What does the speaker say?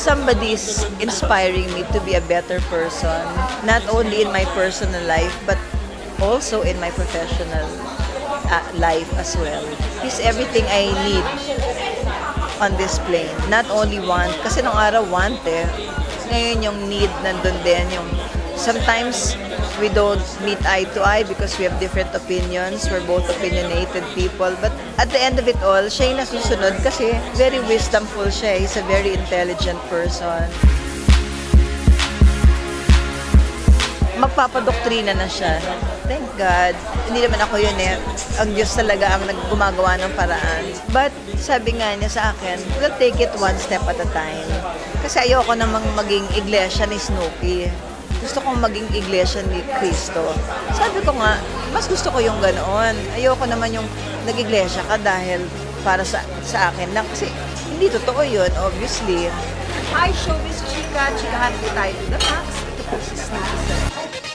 somebody's inspiring me to be a better person, not only in my personal life, but also in my professional life as well. He's everything I need on this plane. Not only want, kasi nung araw want eh. Ngayon yung need nandun din. Yung, sometimes we don't meet eye to eye because we have different opinions. We're both opinionated people. But at the end of it all, siya yung nasusunod kasi very wisdomful siya. He's a very intelligent person. Magpapadoktrina na siya. Thank God. Hindi naman ako yun eh. Ang Diyos talaga ang gumagawa ng paraan. But sabi nga niya sa akin, we'll take it one step at a time. Kasi ayoko namang maging iglesia ni Snoopy. Gusto kong maging iglesia ni Cristo. Sabi ko nga, mas gusto ko yung ganoon. Ayoko naman yung nag-iglesia ka dahil para sa akin lang. Kasi hindi totoo yun, obviously. Hi, Showbiz Chika. Chikahan po tayo to the max. Ito po si Snoopy.